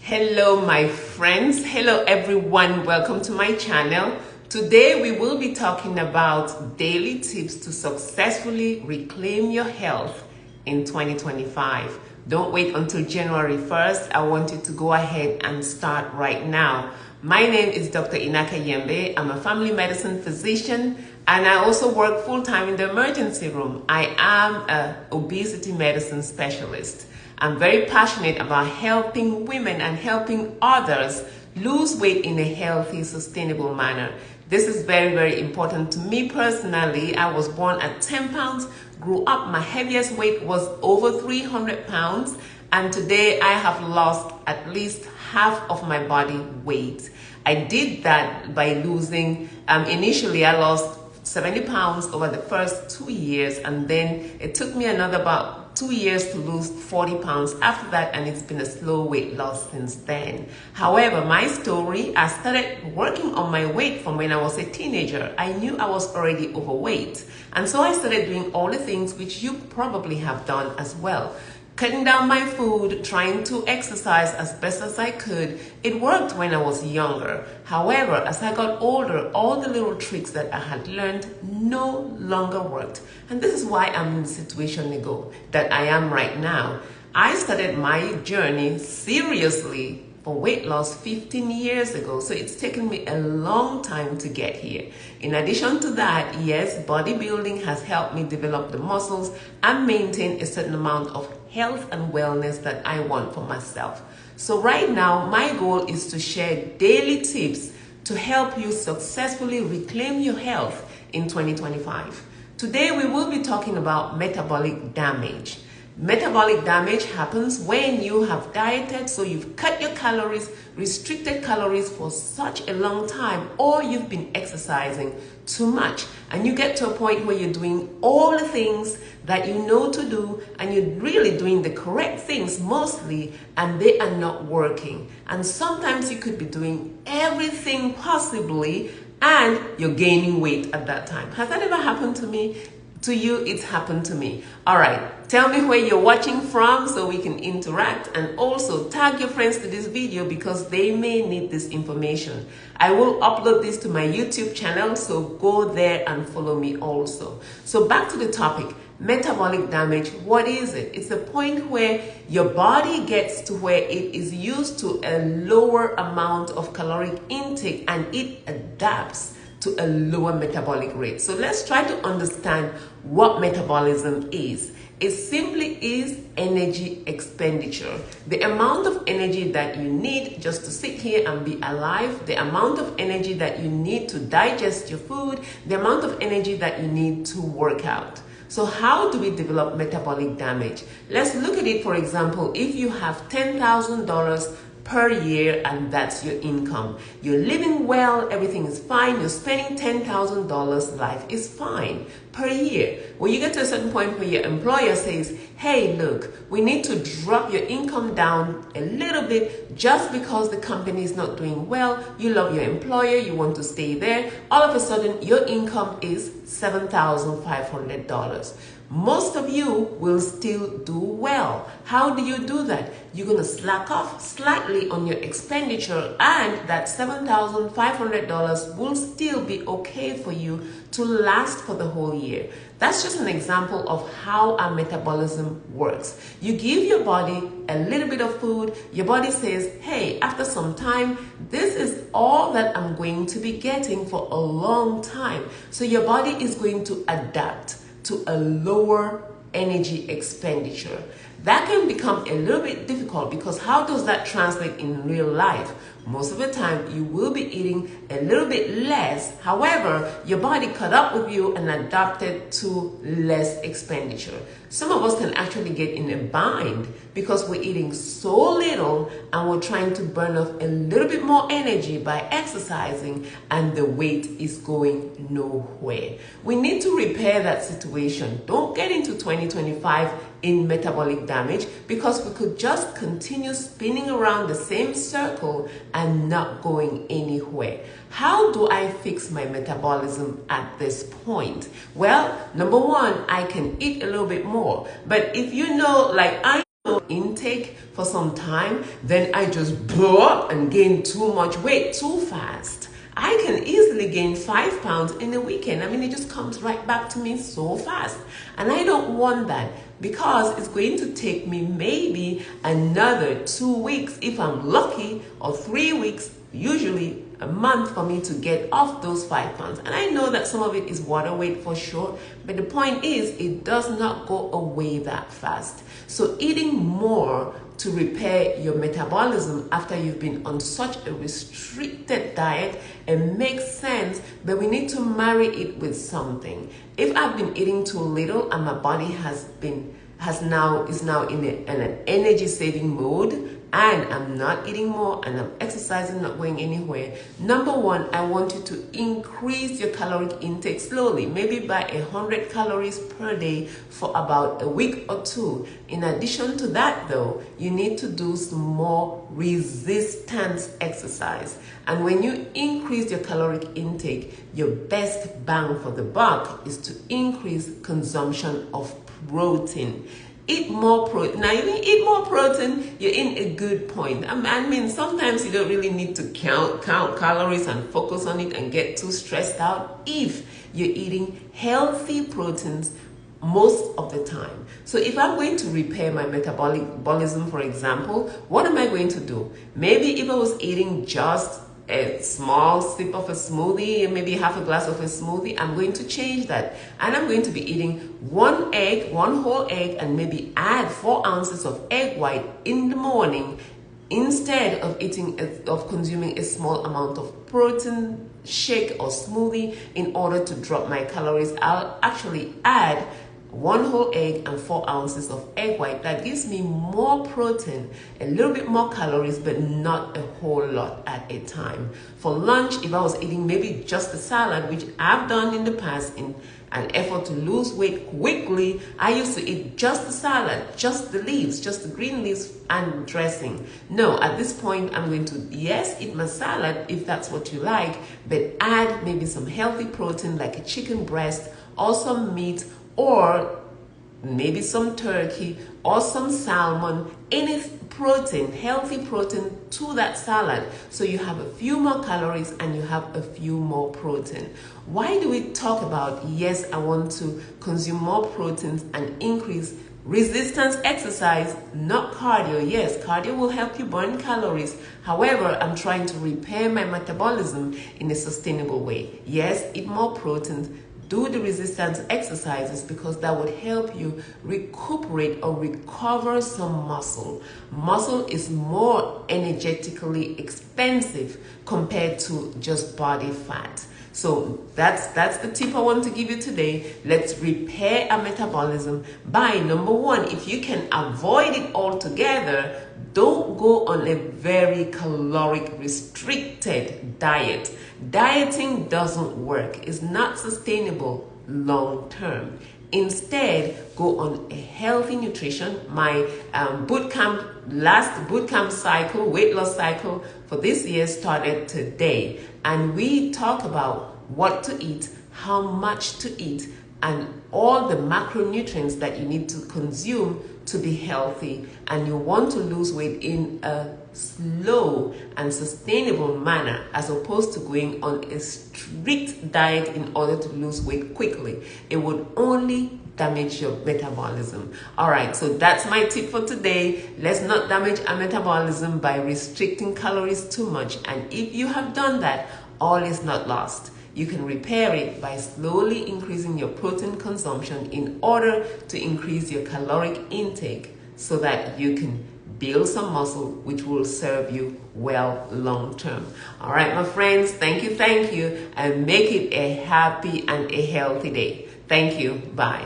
Hello my friends, hello everyone, welcome to my channel. Today we will be talking about daily tips to successfully reclaim your health in 2025. Don't wait until January 1st. I want you to go ahead and start right now. My name is Dr. Inaka Yembe. I'm a family medicine physician and I also work full-time in the emergency room. I am an obesity medicine specialist. I'm very passionate about helping women and helping others lose weight in a healthy, sustainable manner. This is very, very important to me personally. I was born at 10 pounds, grew up, my heaviest weight was over 300 pounds, and today I have lost at least half of my body weight. I did that by losing, initially I lost 70 pounds over the first 2 years, and then it took me another about 2 years to lose 40 pounds after that, and it's been a slow weight loss since then. However, my story, I started working on my weight from when I was a teenager. I knew I was already overweight, and so I started doing all the things which you probably have done as well. Cutting down my food, trying to exercise as best as I could. It worked when I was younger. However, as I got older, all the little tricks that I had learned no longer worked. And this is why I'm in the situation that I am right now. I started my journey seriously for weight loss 15 years ago, so it's taken me a long time to get here. In addition to that, yes, bodybuilding has helped me develop the muscles and maintain a certain amount of health and wellness that I want for myself. So right now, my goal is to share daily tips to help you successfully reclaim your health in 2025. Today, we will be talking about metabolic damage. Metabolic damage happens when you have dieted, so you've cut your calories, restricted calories for such a long time, or you've been exercising too much, and you get to a point where you're doing all the things that you know to do, and you're really doing the correct things mostly, and they are not working. And sometimes you could be doing everything possibly, and you're gaining weight at that time. Has that ever happened to me? To you, it's happened to me. All right, tell me where you're watching from so we can interact, and also tag your friends to this video because they may need this information. I will upload this to my YouTube channel, so go there and follow me also. So back to the topic, metabolic damage. What is it? It's the point where your body gets to where it is used to a lower amount of caloric intake and it adapts to a lower metabolic rate. So let's try to understand what metabolism is. It simply is energy expenditure. The amount of energy that you need just to sit here and be alive, the amount of energy that you need to digest your food, the amount of energy that you need to work out. So how do we develop metabolic damage? Let's look at it, for example, if you have $10,000 per year and that's your income. You're living well, everything is fine, you're spending $10,000, life is fine per year. When you get to a certain point where your employer says, hey, look, we need to drop your income down a little bit just because the company is not doing well, you love your employer, you want to stay there, all of a sudden your income is $7,500. Most of you will still do well. How do you do that? You're going to slack off slightly on your expenditure, and that $7,500 will still be okay for you to last for the whole year. That's just an example of how our metabolism works. You give your body a little bit of food, your body says, hey, after some time, this is all that I'm going to be getting for a long time. So your body is going to adapt to a lower energy expenditure. That can become a little bit difficult because how does that translate in real life? Most of the time you will be eating a little bit less. However, your body caught up with you and adapted to less expenditure. Some of us can actually get in a bind because we're eating so little and we're trying to burn off a little bit more energy by exercising, and the weight is going nowhere. We need to repair that situation. Don't get into 2025 in metabolic damage because we could just continue spinning around the same circle and not going anywhere. How do I fix my metabolism at this point? Well, number one, I can eat a little bit more. But if you know, like I intake for some time, then I just blow up and gain too much weight too fast. I can easily gain 5 pounds in a weekend. I mean, it just comes right back to me so fast. And I don't want that, because it's going to take me maybe another 2 weeks if I'm lucky, or 3 weeks, usually a month, for me to get off those 5 pounds. And I know that some of it is water weight for sure, but the point is it does not go away that fast. So eating more to repair your metabolism after you've been on such a restricted diet, it makes sense, but we need to marry it with something. If I've been eating too little and my body is now in an energy saving mode, and I'm not eating more and I'm exercising, not going anywhere, number one, I want you to increase your caloric intake slowly, maybe by 100 calories per day for about a week or two. In addition to that though, you need to do some more resistance exercise. And when you increase your caloric intake, your best bang for the buck is to increase consumption of protein. Eat more protein. Now, if you eat more protein, you're in a good point. I mean, sometimes you don't really need to count calories and focus on it and get too stressed out if you're eating healthy proteins most of the time. So if I'm going to repair my metabolism, for example, what am I going to do? Maybe if I was eating just a small sip of a smoothie and maybe half a glass of a smoothie, I'm going to change that, and I'm going to be eating one whole egg, and maybe add 4 ounces of egg white in the morning instead of consuming a small amount of protein shake or smoothie. In order to drop my calories, I'll actually add 1 whole egg and 4 ounces of egg white. That gives me more protein, a little bit more calories, but not a whole lot at a time. For lunch, if I was eating maybe just a salad, which I've done in the past in an effort to lose weight quickly, I used to eat just the salad, just the leaves, just the green leaves and dressing. No, at this point, I'm going to, yes, eat my salad if that's what you like, but add maybe some healthy protein like a chicken breast or some meat, or maybe some turkey or some salmon, any protein, healthy protein to that salad. So you have a few more calories and you have a few more protein. Why do we talk about, yes, I want to consume more proteins and increase resistance exercise, not cardio? Yes, cardio will help you burn calories. However, I'm trying to repair my metabolism in a sustainable way. Yes, eat more proteins, do the resistance exercises, because that would help you recuperate or recover some muscle. Muscle is more energetically expensive compared to just body fat. So that's the tip I want to give you today. Let's repair our metabolism by, number one, if you can avoid it altogether, don't go on a very caloric restricted diet. Dieting doesn't work. It's not sustainable long term. Instead, go on a healthy nutrition. My last boot camp cycle, weight loss cycle for this year started today. And we talk about what to eat, how much to eat, and all the macronutrients that you need to consume to be healthy. And you want to lose weight in a slow and sustainable manner, as opposed to going on a strict diet in order to lose weight quickly. It would only damage your metabolism. All right, so that's my tip for today. Let's not damage our metabolism by restricting calories too much. And if you have done that, all is not lost. You can repair it by slowly increasing your protein consumption in order to increase your caloric intake, so that you can build some muscle, which will serve you well long term. All right, my friends, thank you, and make it a happy and a healthy day. Thank you. Bye.